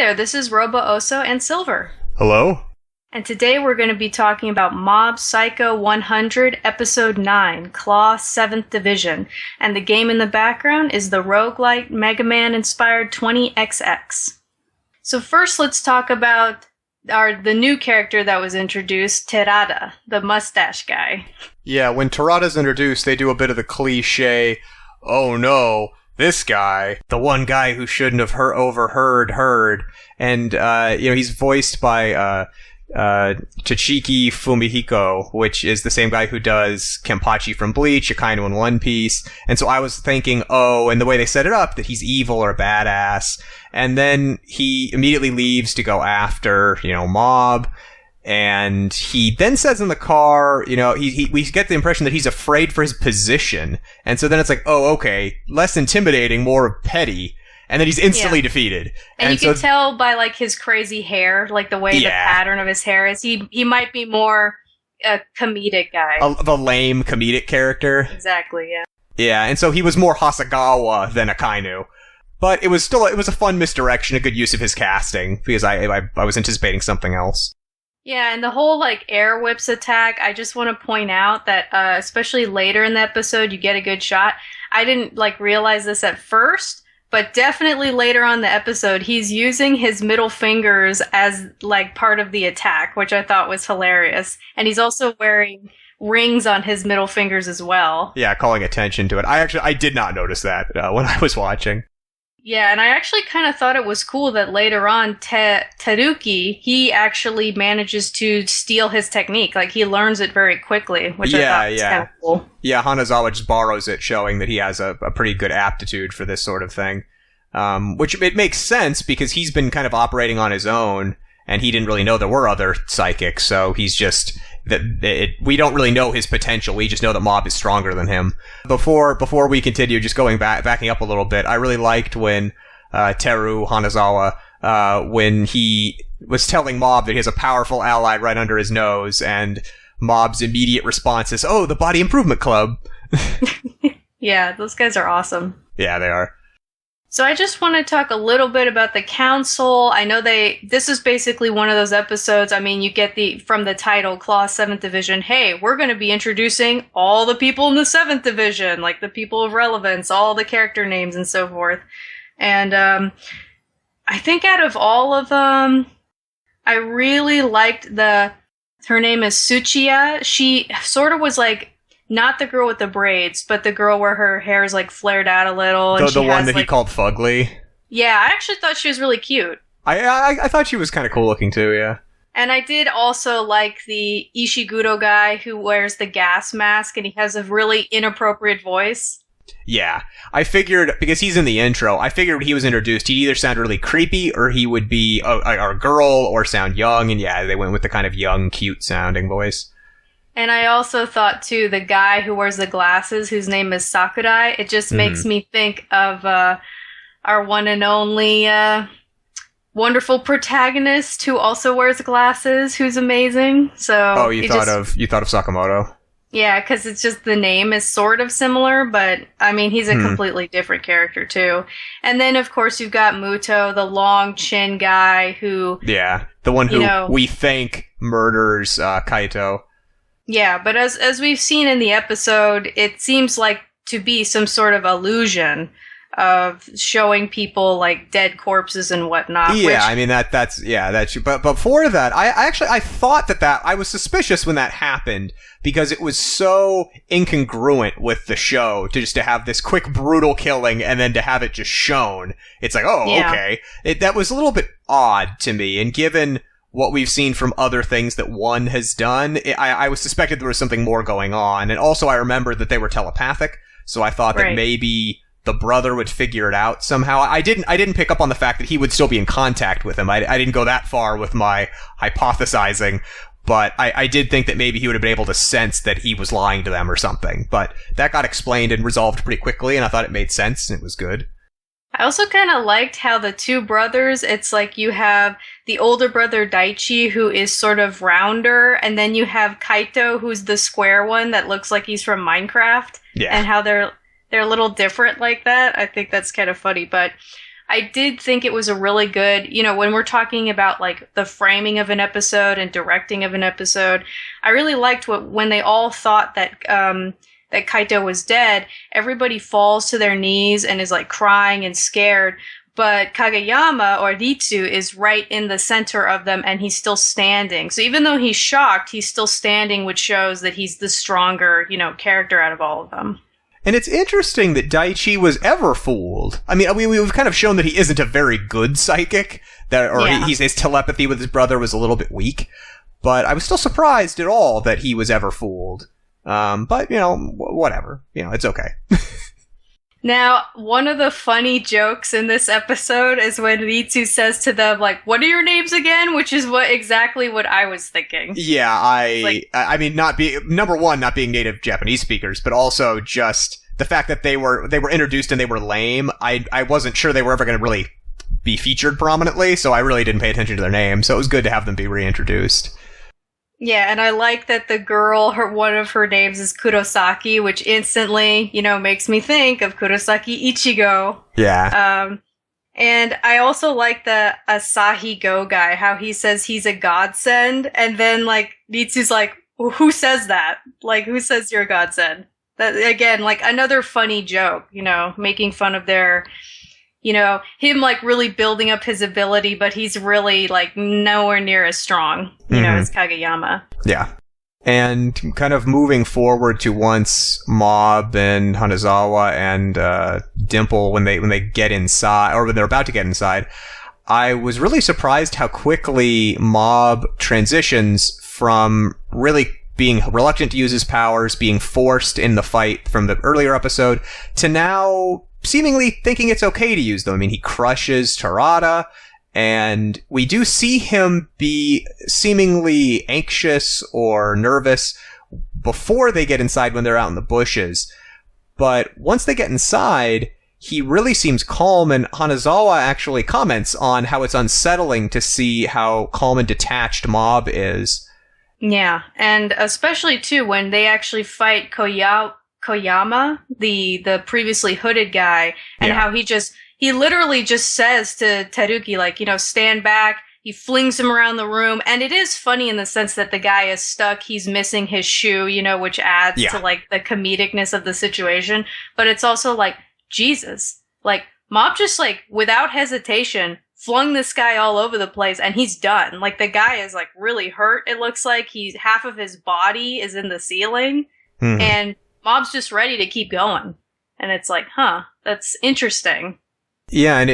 there, this is Robo Oso and Silver. Hello? And today we're going to be talking about Mob Psycho 100, Episode 9, Claw 7th Division. And the game in the background is the roguelite Mega Man-inspired 20XX. So first let's talk about the new character that was introduced, Terada, the mustache guy. Yeah, when Terada's introduced, they do a bit of the cliche, oh no, this guy, the one guy who shouldn't have overheard. And, he's voiced by, Tochiki Fumihiko, which is the same guy who does Kenpachi from Bleach, Akainu in One Piece. And so I was thinking, and the way they set it up, that he's evil or badass. And then he immediately leaves to go after, Mob. And he then says in the car, we get the impression that he's afraid for his position. And so then it's like, oh, okay, less intimidating, more petty. And then he's instantly defeated. And you can tell by, his crazy hair, the way the pattern of his hair is. He might be more a comedic guy. The lame comedic character. Exactly, yeah. Yeah, and so he was more Hasegawa than Akainu. But it was a fun misdirection, a good use of his casting, because I was anticipating something else. Yeah, and the whole, air whips attack, I just want to point out that, especially later in the episode, you get a good shot. I didn't, realize this at first, but definitely later on the episode, he's using his middle fingers as, part of the attack, which I thought was hilarious. And he's also wearing rings on his middle fingers as well. Yeah, calling attention to it. I did not notice that when I was watching. Yeah, and I actually kind of thought it was cool that later on, Teruki, he actually manages to steal his technique. He learns it very quickly, which I thought was kind of cool. Yeah, Hanazawa just borrows it, showing that he has a pretty good aptitude for this sort of thing. Which it makes sense, because he's been kind of operating on his own, and he didn't really know there were other psychics, so he's just... we don't really know his potential. We just know that Mob is stronger than him. Before we continue, just backing up a little bit, I really liked when Teru Hanazawa, when he was telling Mob that he has a powerful ally right under his nose, and Mob's immediate response is, "Oh, the Body Improvement Club." Yeah, those guys are awesome. Yeah, they are. So I just want to talk a little bit about the council. I know this is basically one of those episodes. I mean, you get from the title, Claw 7th Division, hey, we're going to be introducing all the people in the 7th Division, the people of relevance, all the character names and so forth. And I think out of all of them, I really liked her name is Tsuchiya. She sort of was not the girl with the braids, but the girl where her hair is flared out a little. And the one that he called Fugly? Yeah, I actually thought she was really cute. I thought she was kind of cool looking too, yeah. And I did also like the Ishiguro guy who wears the gas mask and he has a really inappropriate voice. Yeah, I figured, because he's in the intro, I figured when he was introduced, he'd either sound really creepy or he would be a girl or sound young, and yeah, they went with the kind of young, cute sounding voice. And I also thought, too, the guy who wears the glasses, whose name is Sakurai, it just makes me think of our one and only wonderful protagonist who also wears glasses, who's amazing. So you thought of Sakamoto? Yeah, because it's just the name is sort of similar, but, I mean, he's a completely different character, too. And then, of course, you've got Muto, the long chin guy who... Yeah, the one who we think murders Kaito. Yeah, but as we've seen in the episode, it seems to be some sort of illusion of showing people dead corpses and whatnot. Yeah, I mean that's but before that, I thought that I was suspicious when that happened, because it was so incongruent with the show to have this quick brutal killing and then to have it just shown. It's okay. That was a little bit odd to me, and given what we've seen from other things that one has done, I was suspected there was something more going on. And also I remembered that they were telepathic, so I thought that maybe the brother would figure it out somehow. I didn't pick up on the fact that he would still be in contact with him. I didn't go that far with my hypothesizing, but I did think that maybe he would have been able to sense that he was lying to them or something. But that got explained and resolved pretty quickly, and I thought it made sense, and it was good. I also kind of liked how the two brothers, it's you have the older brother Daichi, who is sort of rounder, and then you have Kaito, who's the square one that looks like he's from Minecraft. Yeah. And how they're a little different like that. I think that's kind of funny, but I did think it was a really good, when we're talking about like the framing of an episode and directing of an episode, I really liked when they all thought that that Kaito was dead, everybody falls to their knees and is like crying and scared. But Kageyama, or Ritsu, is right in the center of them, and he's still standing. So even though he's shocked, he's still standing, which shows that he's the stronger, character out of all of them. And it's interesting that Daichi was ever fooled. I mean, we've kind of shown that he isn't a very good psychic, his telepathy with his brother was a little bit weak. But I was still surprised at all that he was ever fooled. But, whatever. It's okay. Now, one of the funny jokes in this episode is when Ritsu says to them, like, what are your names again? Which is exactly what I was thinking. Yeah, I mean, not being native Japanese speakers, but also just the fact that they were introduced and they were lame. I wasn't sure they were ever going to really be featured prominently, so I really didn't pay attention to their names. So it was good to have them be reintroduced. Yeah, and I like that the girl, one of her names is Kurosaki, which instantly, makes me think of Kurosaki Ichigo. Yeah. And I also like the Asahi Go guy, how he says he's a godsend, and then, like, Ritsu's like, well, who says that? Like, who says you're a godsend? That, again, like, another funny joke, making fun of their... him like really building up his ability, but he's really like nowhere near as strong, as Kageyama. Yeah. And kind of moving forward to once Mob and Hanazawa and Dimple, when they get inside, or when they're about to get inside, I was really surprised how quickly Mob transitions from really being reluctant to use his powers, being forced in the fight from the earlier episode, to now seemingly thinking it's okay to use them. I mean, he crushes Tarada, and we do see him be seemingly anxious or nervous before they get inside when they're out in the bushes. But once they get inside, he really seems calm, and Hanazawa actually comments on how it's unsettling to see how calm and detached Mob is. Yeah, and especially, too, when they actually fight Koyama, the previously hooded guy, and how he literally just says to Teruki, like, stand back. He flings him around the room, and it is funny in the sense that the guy is stuck. He's missing his shoe, which adds to, like, the comedicness of the situation. But it's also like, Jesus, like, Mob just, like, without hesitation, flung this guy all over the place, and he's done. Like, the guy is, like, really hurt. It looks like half of his body is in the ceiling, and Mob's just ready to keep going. And it's like, that's interesting. Yeah, and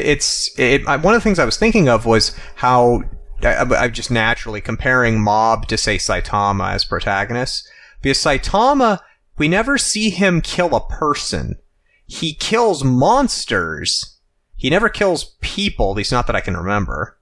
one of the things I was thinking of was how I'm just naturally comparing Mob to, say, Saitama as protagonists. Because Saitama, we never see him kill a person. He kills monsters. He never kills people, at least not that I can remember.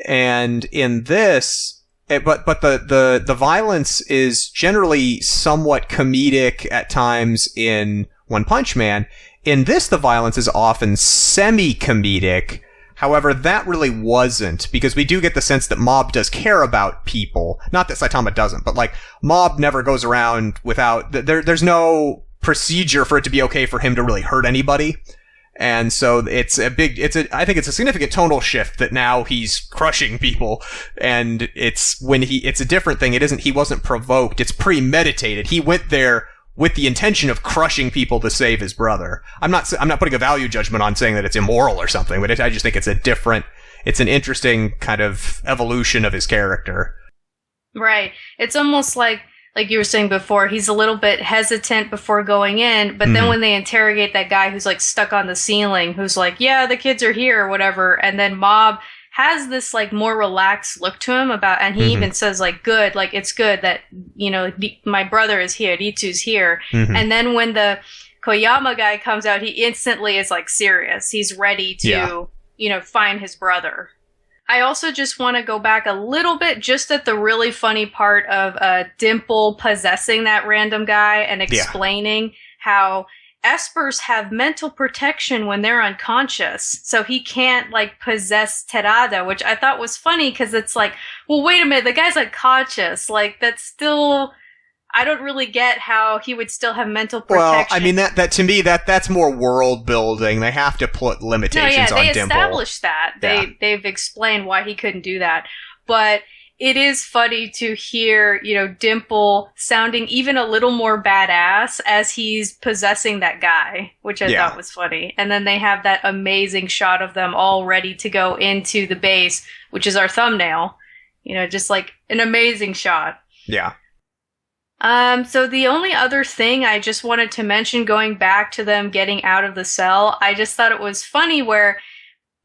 And in this... But the violence is generally somewhat comedic at times in One Punch Man. In this, the violence is often semi-comedic. However, that really wasn't, because we do get the sense that Mob does care about people. Not that Saitama doesn't, but like, Mob never goes around without... There's no procedure for it to be okay for him to really hurt anybody. And so I think it's a significant tonal shift that now he's crushing people, and it's a different thing. He wasn't provoked. It's premeditated. He went there with the intention of crushing people to save his brother. I'm not putting a value judgment on saying that it's immoral or something, but I just think it's an interesting kind of evolution of his character. Right. It's almost like you were saying before, he's a little bit hesitant before going in, but then when they interrogate that guy who's like stuck on the ceiling, who's like, yeah, the kids are here or whatever, and then Mob has this like more relaxed look to him and he even says like, good, like it's good that, my brother is here, Ritsu's here. And then when the Koyama guy comes out, he instantly is like serious. He's ready to, find his brother. I also just want to go back a little bit just at the really funny part of Dimple possessing that random guy and explaining how espers have mental protection when they're unconscious. So he can't, like, possess Terada, which I thought was funny because it's like, well, wait a minute, the guy's unconscious. Like, that's still... I don't really get how he would still have mental protection. Well, I mean, that to me, that's more world building. They have to put limitations on Dimple. They established that. Yeah. They've explained why he couldn't do that. But it is funny to hear, Dimple sounding even a little more badass as he's possessing that guy, which I thought was funny. And then they have that amazing shot of them all ready to go into the base, which is our thumbnail. Just like an amazing shot. Yeah. So the only other thing I just wanted to mention, going back to them getting out of the cell, I just thought it was funny where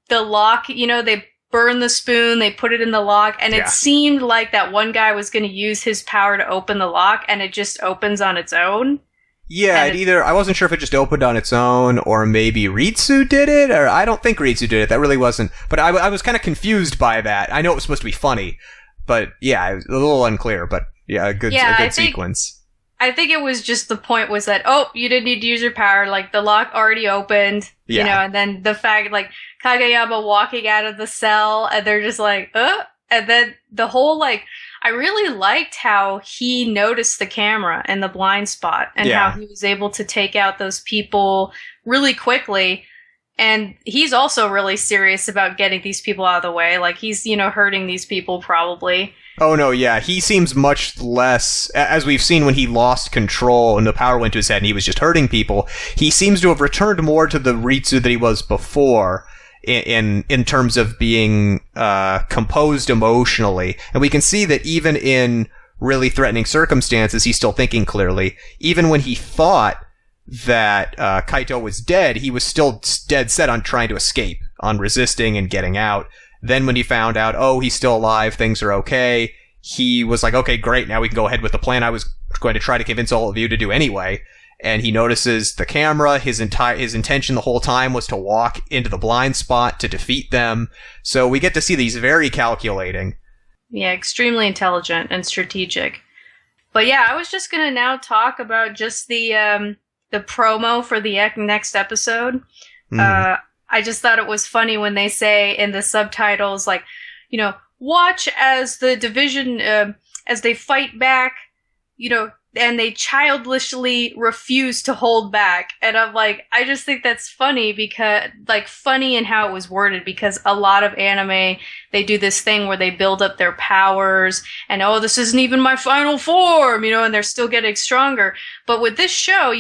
the lock, they burn the spoon, they put it in the lock, and it seemed like that one guy was going to use his power to open the lock, and it just opens on its own. Yeah, I wasn't sure if it just opened on its own, or maybe Ritsu did it, or I don't think Ritsu did it. That really wasn't, but I was kind of confused by that. I know it was supposed to be funny, but yeah, it was a little unclear, but yeah, a good sequence. I think it was just the point was that, you didn't need to use your power, like, the lock already opened, and then the fact, like, Kageyama walking out of the cell, and they're just like, and then the whole, like, I really liked how he noticed the camera and the blind spot, and how he was able to take out those people really quickly, and he's also really serious about getting these people out of the way, like, he's, hurting these people probably. Oh, no, yeah. He seems much less, as we've seen when he lost control and the power went to his head and he was just hurting people, he seems to have returned more to the Ritsu that he was before in terms of being composed emotionally. And we can see that even in really threatening circumstances, he's still thinking clearly. Even when he thought that Kaito was dead, he was still dead set on trying to escape, on resisting and getting out. Then when he found out, he's still alive, things are okay, he was like, okay, great, now we can go ahead with the plan I was going to try to convince all of you to do anyway. And he notices the camera, his intention the whole time was to walk into the blind spot to defeat them. So we get to see that he's very calculating. Yeah, extremely intelligent and strategic. But yeah, I was just going to now talk about just the promo for the next episode. I just thought it was funny when they say in the subtitles, like, watch as the division, as they fight back, and they childishly refuse to hold back. And I'm like, I just think that's funny because, like, funny in how it was worded, because a lot of anime, they do this thing where they build up their powers and, this isn't even my final form, and they're still getting stronger. But with this show,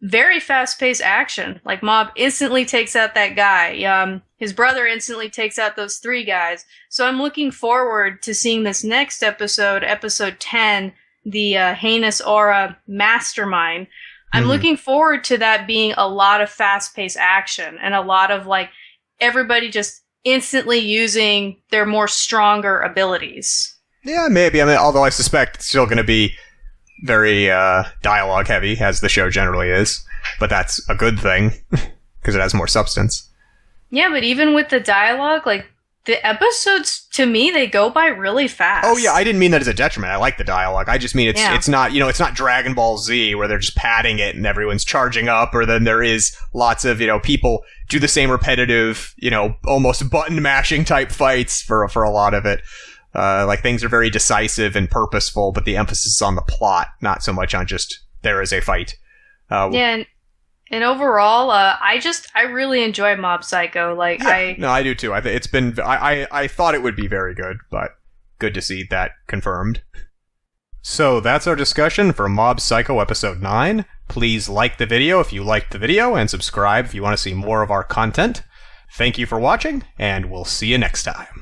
very fast-paced action. Like, Mob instantly takes out that guy. His brother instantly takes out those 3 guys. So I'm looking forward to seeing this next episode, episode 10, the Heinous Aura Mastermind. I'm looking forward to that being a lot of fast-paced action and a lot of, like, everybody just instantly using their more stronger abilities. Yeah, maybe. I mean, although I suspect it's still going to be very dialogue heavy, as the show generally is, but that's a good thing because it has more substance. Yeah, but even with the dialogue, like, the episodes, to me, they go by really fast. Oh yeah, I didn't mean that as a detriment. I like the dialogue. I just mean it's not, it's not Dragon Ball Z where they're just padding it and everyone's charging up, or then there is lots of, people do the same repetitive, almost button mashing type fights for a lot of it. Like, things are very decisive and purposeful, but the emphasis is on the plot, not so much on just there is a fight. And overall, I really enjoy Mob Psycho. Like, I do too. I thought it would be very good, but good to see that confirmed. So that's our discussion for Mob Psycho episode 9. Please like the video if you liked the video, and subscribe if you want to see more of our content. Thank you for watching, and we'll see you next time.